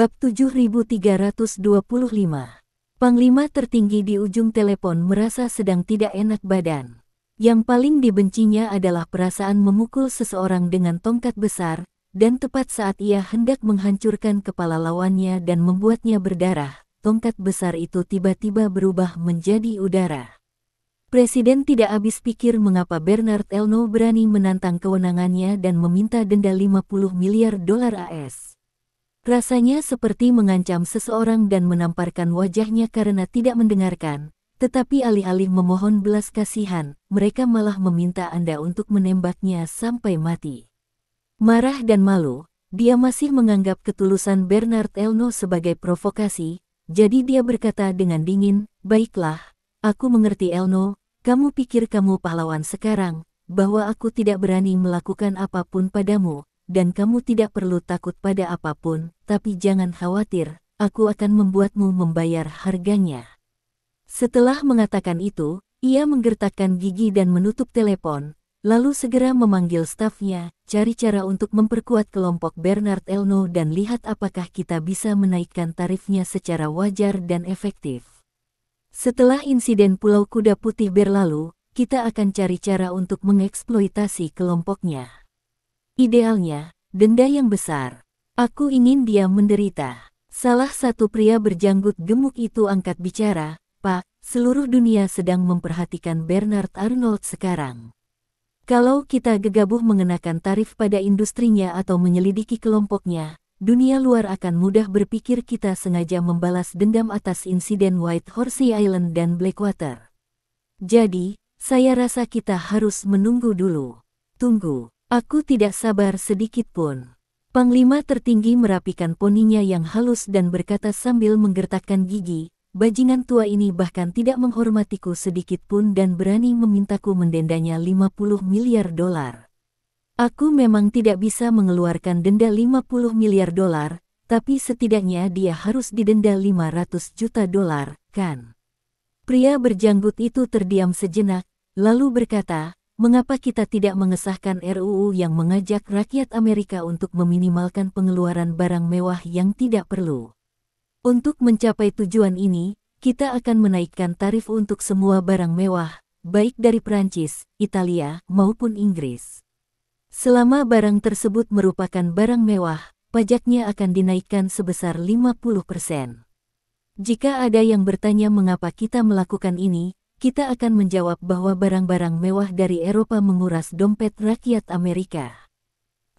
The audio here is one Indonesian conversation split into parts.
Bab 7325. Panglima tertinggi di ujung telepon merasa sedang tidak enak badan. Yang paling dibencinya adalah perasaan memukul seseorang dengan tongkat besar, dan tepat saat ia hendak menghancurkan kepala lawannya dan membuatnya berdarah, tongkat besar itu tiba-tiba berubah menjadi udara. Presiden tidak habis pikir mengapa Bernard Elno berani menantang kewenangannya dan meminta denda 50 miliar dolar AS. Rasanya seperti mengancam seseorang dan menamparkan wajahnya karena tidak mendengarkan, tetapi alih-alih memohon belas kasihan, mereka malah meminta Anda untuk menembaknya sampai mati. Marah dan malu, dia masih menganggap ketulusan Bernard Elno sebagai provokasi, jadi dia berkata dengan dingin, "Baiklah, aku mengerti Elno, kamu pikir kamu pahlawan sekarang, bahwa aku tidak berani melakukan apapun padamu. Dan kamu tidak perlu takut pada apapun, tapi jangan khawatir, aku akan membuatmu membayar harganya." Setelah mengatakan itu, ia menggertakkan gigi dan menutup telepon, lalu segera memanggil stafnya, "Cari cara untuk memperkuat kelompok Bernard Elno dan lihat apakah kita bisa menaikkan tarifnya secara wajar dan efektif. Setelah insiden Pulau Kuda Putih berlalu, kita akan cari cara untuk mengeksploitasi kelompoknya. Idealnya, denda yang besar. Aku ingin dia menderita." Salah satu pria berjanggut gemuk itu angkat bicara, "Pak, seluruh dunia sedang memperhatikan Bernard Arnault sekarang. Kalau kita gegabah mengenakan tarif pada industrinya atau menyelidiki kelompoknya, dunia luar akan mudah berpikir kita sengaja membalas dendam atas insiden White Horsey Island dan Blackwater. Jadi, saya rasa kita harus menunggu dulu." "Tunggu. Aku tidak sabar sedikit pun." Panglima tertinggi merapikan poninya yang halus dan berkata sambil menggertakkan gigi, "Bajingan tua ini bahkan tidak menghormatiku sedikit pun dan berani memintaku mendendanya 50 miliar dolar. Aku memang tidak bisa mengeluarkan denda 50 miliar dolar, tapi setidaknya dia harus didenda 500 juta dolar, kan?" Pria berjanggut itu terdiam sejenak, lalu berkata, "Mengapa kita tidak mengesahkan RUU yang mengajak rakyat Amerika untuk meminimalkan pengeluaran barang mewah yang tidak perlu? Untuk mencapai tujuan ini, kita akan menaikkan tarif untuk semua barang mewah, baik dari Prancis, Italia, maupun Inggris. Selama barang tersebut merupakan barang mewah, pajaknya akan dinaikkan sebesar 50%. Jika ada yang bertanya mengapa kita melakukan ini, kita akan menjawab bahwa barang-barang mewah dari Eropa menguras dompet rakyat Amerika.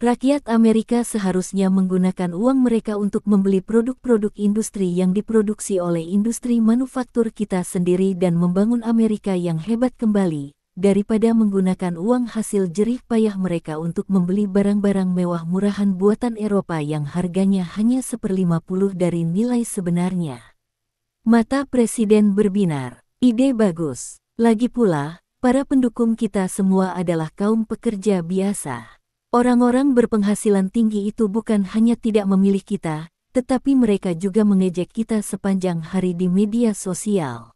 Rakyat Amerika seharusnya menggunakan uang mereka untuk membeli produk-produk industri yang diproduksi oleh industri manufaktur kita sendiri dan membangun Amerika yang hebat kembali, daripada menggunakan uang hasil jerih payah mereka untuk membeli barang-barang mewah murahan buatan Eropa yang harganya hanya 1/50 dari nilai sebenarnya." Mata Presiden berbinar. "Ide bagus. Lagi pula, para pendukung kita semua adalah kaum pekerja biasa. Orang-orang berpenghasilan tinggi itu bukan hanya tidak memilih kita, tetapi mereka juga mengejek kita sepanjang hari di media sosial.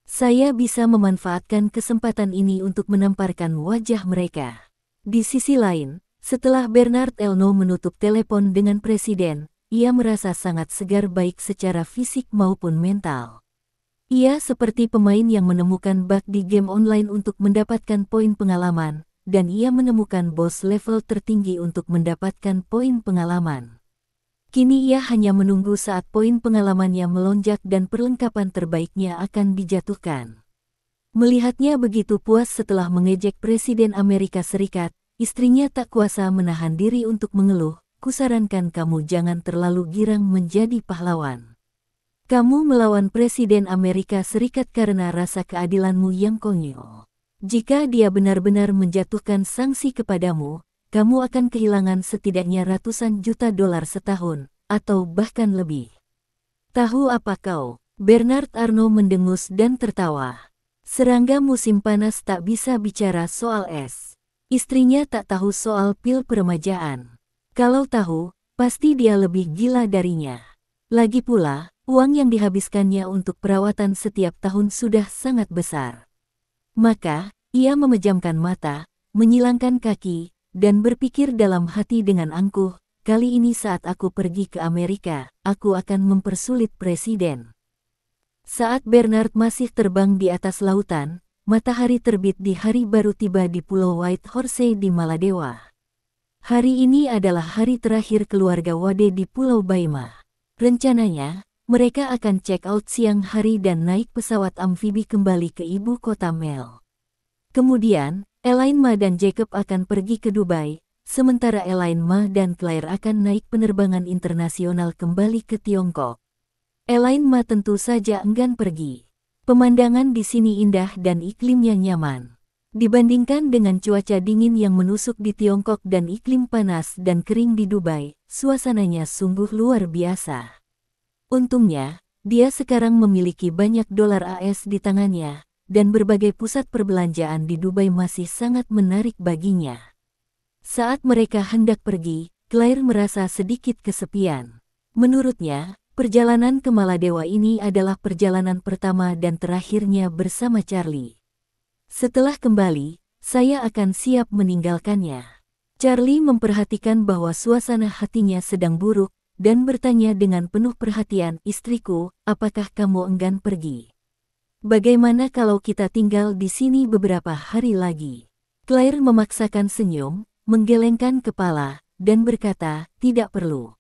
Saya bisa memanfaatkan kesempatan ini untuk menamparkan wajah mereka." Di sisi lain, setelah Bernard Elno menutup telepon dengan presiden, ia merasa sangat segar baik secara fisik maupun mental. Ia seperti pemain yang menemukan bug di game online untuk mendapatkan poin pengalaman, dan ia menemukan bos level tertinggi untuk mendapatkan poin pengalaman. Kini ia hanya menunggu saat poin pengalamannya melonjak dan perlengkapan terbaiknya akan dijatuhkan. Melihatnya begitu puas setelah mengejek Presiden Amerika Serikat, istrinya tak kuasa menahan diri untuk mengeluh, "Kusarankan kamu jangan terlalu girang menjadi pahlawan. Kamu melawan Presiden Amerika Serikat karena rasa keadilanmu yang konyol. Jika dia benar-benar menjatuhkan sanksi kepadamu, kamu akan kehilangan setidaknya ratusan juta dolar setahun, atau bahkan lebih." "Tahu apa kau?" Bernard Arnault mendengus dan tertawa. Serangga musim panas tak bisa bicara soal es. Istrinya tak tahu soal pil peremajaan. Kalau tahu, pasti dia lebih gila darinya. Lagi pula, uang yang dihabiskannya untuk perawatan setiap tahun sudah sangat besar. Maka, ia memejamkan mata, menyilangkan kaki, dan berpikir dalam hati dengan angkuh, kali ini saat aku pergi ke Amerika, aku akan mempersulit presiden. Saat Bernard masih terbang di atas lautan, matahari terbit di hari baru tiba di Pulau White Horse di Maladewa. Hari ini adalah hari terakhir keluarga Wade di Pulau Baima. Rencananya, mereka akan check out siang hari dan naik pesawat amfibi kembali ke ibu kota Mel. Kemudian, Elaine Ma dan Jacob akan pergi ke Dubai, sementara Elaine Ma dan Claire akan naik penerbangan internasional kembali ke Tiongkok. Elaine Ma tentu saja enggan pergi. Pemandangan di sini indah dan iklimnya nyaman. Dibandingkan dengan cuaca dingin yang menusuk di Tiongkok dan iklim panas dan kering di Dubai, suasananya sungguh luar biasa. Untungnya, dia sekarang memiliki banyak dolar AS di tangannya, dan berbagai pusat perbelanjaan di Dubai masih sangat menarik baginya. Saat mereka hendak pergi, Claire merasa sedikit kesepian. Menurutnya, perjalanan ke Maladewa ini adalah perjalanan pertama dan terakhirnya bersama Charlie. Setelah kembali, saya akan siap meninggalkannya. Charlie memperhatikan bahwa suasana hatinya sedang buruk, dan bertanya dengan penuh perhatian, "Istriku, apakah kamu enggan pergi? Bagaimana kalau kita tinggal di sini beberapa hari lagi?" Claire memaksakan senyum, menggelengkan kepala, dan berkata, "Tidak perlu.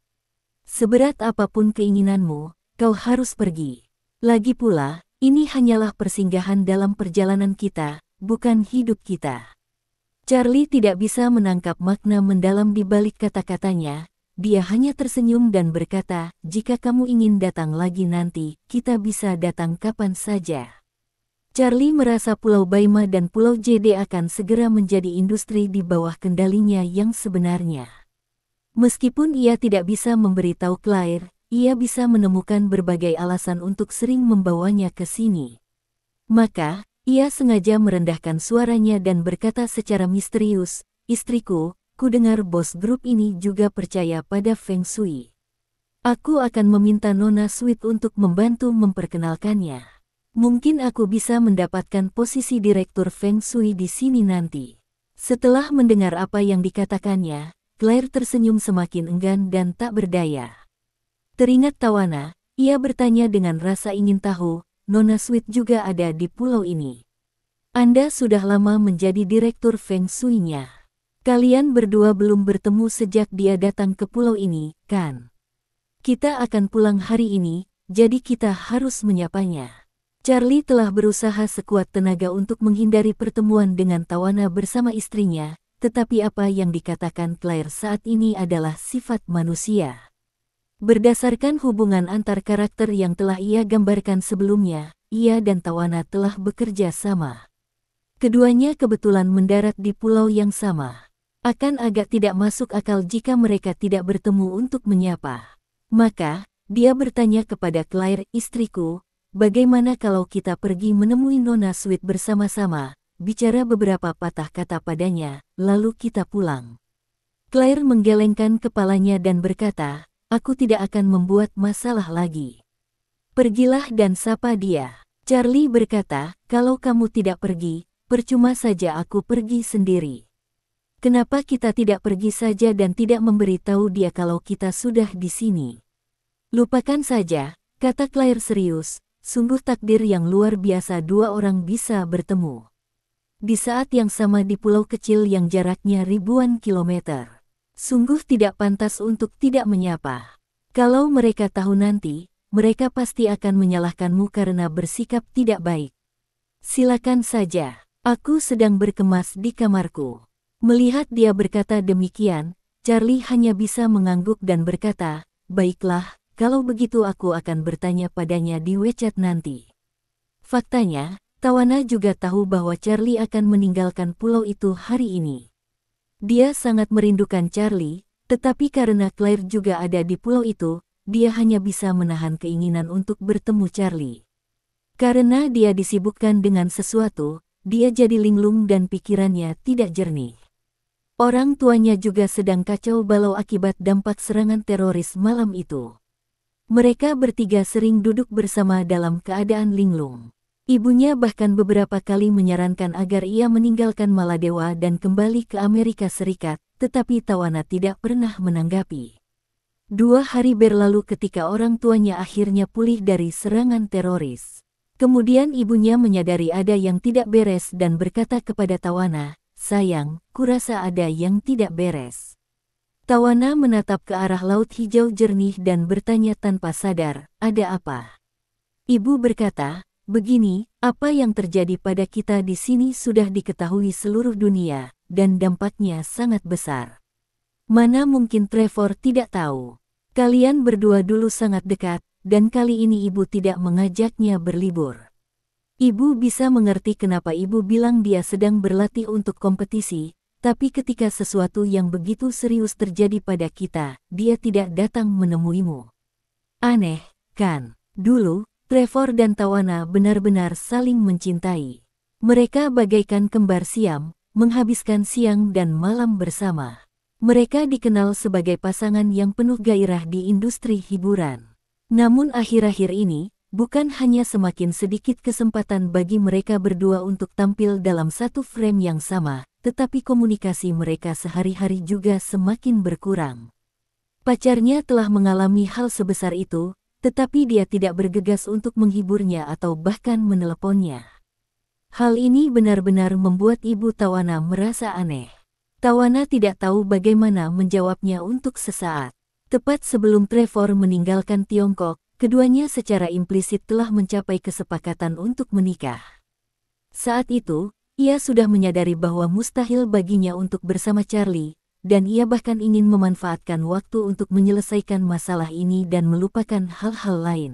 Seberat apapun keinginanmu, kau harus pergi. Lagi pula, ini hanyalah persinggahan dalam perjalanan kita, bukan hidup kita." Charlie tidak bisa menangkap makna mendalam di balik kata-katanya. Dia hanya tersenyum dan berkata, "Jika kamu ingin datang lagi nanti, kita bisa datang kapan saja." Charlie merasa Pulau Baima dan Pulau JD akan segera menjadi industri di bawah kendalinya yang sebenarnya. Meskipun ia tidak bisa memberitahu Claire, ia bisa menemukan berbagai alasan untuk sering membawanya ke sini. Maka, ia sengaja merendahkan suaranya dan berkata secara misterius, "Istriku, ku dengar bos grup ini juga percaya pada Feng Shui. Aku akan meminta Nona Sweet untuk membantu memperkenalkannya. Mungkin aku bisa mendapatkan posisi direktur Feng Shui di sini nanti." Setelah mendengar apa yang dikatakannya, Claire tersenyum semakin enggan dan tak berdaya. Teringat Tawana, ia bertanya dengan rasa ingin tahu, "Nona Sweet juga ada di pulau ini. Anda sudah lama menjadi direktur Feng Shui-nya. Kalian berdua belum bertemu sejak dia datang ke pulau ini, kan? Kita akan pulang hari ini, jadi kita harus menyapanya." Charlie telah berusaha sekuat tenaga untuk menghindari pertemuan dengan Tawana bersama istrinya, tetapi apa yang dikatakan Claire saat ini adalah sifat manusia. Berdasarkan hubungan antar karakter yang telah ia gambarkan sebelumnya, ia dan Tawana telah bekerja sama. Keduanya kebetulan mendarat di pulau yang sama. Akan agak tidak masuk akal jika mereka tidak bertemu untuk menyapa. Maka, dia bertanya kepada Claire, "Istriku, bagaimana kalau kita pergi menemui Nona Sweet bersama-sama, bicara beberapa patah kata padanya, lalu kita pulang?" Claire menggelengkan kepalanya dan berkata, "Aku tidak akan membuat masalah lagi. Pergilah dan sapa dia." Charlie berkata, "Kalau kamu tidak pergi, percuma saja aku pergi sendiri. Kenapa kita tidak pergi saja dan tidak memberitahu dia kalau kita sudah di sini?" "Lupakan saja," kata Claire serius. "Sungguh takdir yang luar biasa dua orang bisa bertemu di saat yang sama di pulau kecil yang jaraknya ribuan kilometer. Sungguh tidak pantas untuk tidak menyapa. Kalau mereka tahu nanti, mereka pasti akan menyalahkanmu karena bersikap tidak baik. Silakan saja, aku sedang berkemas di kamarku." Melihat dia berkata demikian, Charlie hanya bisa mengangguk dan berkata, "Baiklah, kalau begitu aku akan bertanya padanya di WeChat nanti." Faktanya, Tawana juga tahu bahwa Charlie akan meninggalkan pulau itu hari ini. Dia sangat merindukan Charlie, tetapi karena Claire juga ada di pulau itu, dia hanya bisa menahan keinginan untuk bertemu Charlie. Karena dia disibukkan dengan sesuatu, dia jadi linglung dan pikirannya tidak jernih. Orang tuanya juga sedang kacau balau akibat dampak serangan teroris malam itu. Mereka bertiga sering duduk bersama dalam keadaan linglung. Ibunya bahkan beberapa kali menyarankan agar ia meninggalkan Maladewa dan kembali ke Amerika Serikat, tetapi Tawana tidak pernah menanggapi. 2 hari berlalu ketika orang tuanya akhirnya pulih dari serangan teroris. Kemudian ibunya menyadari ada yang tidak beres dan berkata kepada Tawana, "Sayang, kurasa ada yang tidak beres." Tawana menatap ke arah laut hijau jernih dan bertanya tanpa sadar, "Ada apa?" Ibu berkata, "Begini, apa yang terjadi pada kita di sini sudah diketahui seluruh dunia, dan dampaknya sangat besar. Mana mungkin Trevor tidak tahu? Kalian berdua dulu sangat dekat, dan kali ini ibu tidak mengajaknya berlibur." Ibu bisa mengerti kenapa ibu bilang dia sedang berlatih untuk kompetisi, tapi ketika sesuatu yang begitu serius terjadi pada kita, dia tidak datang menemuimu. Aneh, kan? Dulu, Trevor dan Tawana benar-benar saling mencintai. Mereka bagaikan kembar siam, menghabiskan siang dan malam bersama. Mereka dikenal sebagai pasangan yang penuh gairah di industri hiburan. Namun akhir-akhir ini, bukan hanya semakin sedikit kesempatan bagi mereka berdua untuk tampil dalam satu frame yang sama, tetapi komunikasi mereka sehari-hari juga semakin berkurang. Pacarnya telah mengalami hal sebesar itu, tetapi dia tidak bergegas untuk menghiburnya atau bahkan meneleponnya. Hal ini benar-benar membuat Ibu Tawana merasa aneh. Tawana tidak tahu bagaimana menjawabnya untuk sesaat. Tepat sebelum Trevor meninggalkan Tiongkok, keduanya secara implisit telah mencapai kesepakatan untuk menikah. Saat itu, ia sudah menyadari bahwa mustahil baginya untuk bersama Charlie, dan ia bahkan ingin memanfaatkan waktu untuk menyelesaikan masalah ini dan melupakan hal-hal lain.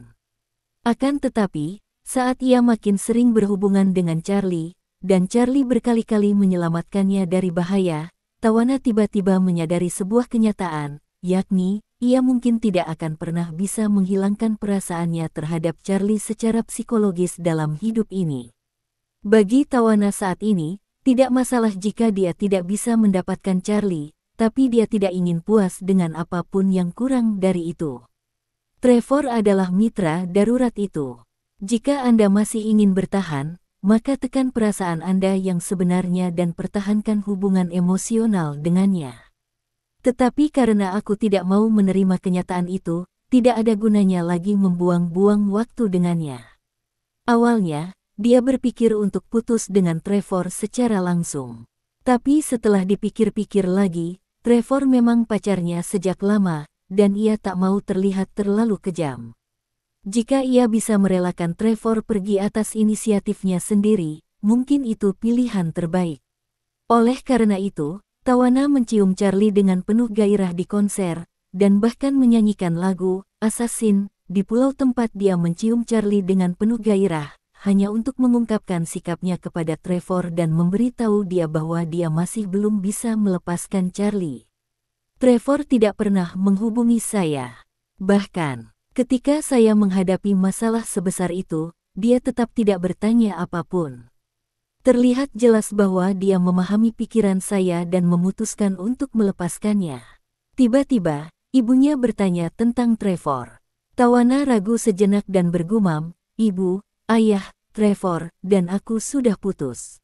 Akan tetapi, saat ia makin sering berhubungan dengan Charlie, dan Charlie berkali-kali menyelamatkannya dari bahaya, Tawana tiba-tiba menyadari sebuah kenyataan, yakni, ia mungkin tidak akan pernah bisa menghilangkan perasaannya terhadap Charlie secara psikologis dalam hidup ini. Bagi Tawana saat ini, tidak masalah jika dia tidak bisa mendapatkan Charlie, tapi dia tidak ingin puas dengan apapun yang kurang dari itu. Trevor adalah mitra darurat itu. Jika Anda masih ingin bertahan, maka tekan perasaan Anda yang sebenarnya dan pertahankan hubungan emosional dengannya. Tetapi karena aku tidak mau menerima kenyataan itu, tidak ada gunanya lagi membuang-buang waktu dengannya. Awalnya, dia berpikir untuk putus dengan Trevor secara langsung. Tapi setelah dipikir-pikir lagi, Trevor memang pacarnya sejak lama, dan ia tak mau terlihat terlalu kejam. Jika ia bisa merelakan Trevor pergi atas inisiatifnya sendiri, mungkin itu pilihan terbaik. Oleh karena itu, Tawana mencium Charlie dengan penuh gairah di konser, dan bahkan menyanyikan lagu Assassin di pulau tempat dia mencium Charlie dengan penuh gairah, hanya untuk mengungkapkan sikapnya kepada Trevor dan memberitahu dia bahwa dia masih belum bisa melepaskan Charlie. Trevor tidak pernah menghubungi saya. Bahkan, ketika saya menghadapi masalah sebesar itu, dia tetap tidak bertanya apapun. Terlihat jelas bahwa dia memahami pikiran saya dan memutuskan untuk melepaskannya. Tiba-tiba, ibunya bertanya tentang Trevor. Tawana ragu sejenak dan bergumam, "Ibu, Ayah, Trevor, dan aku sudah putus."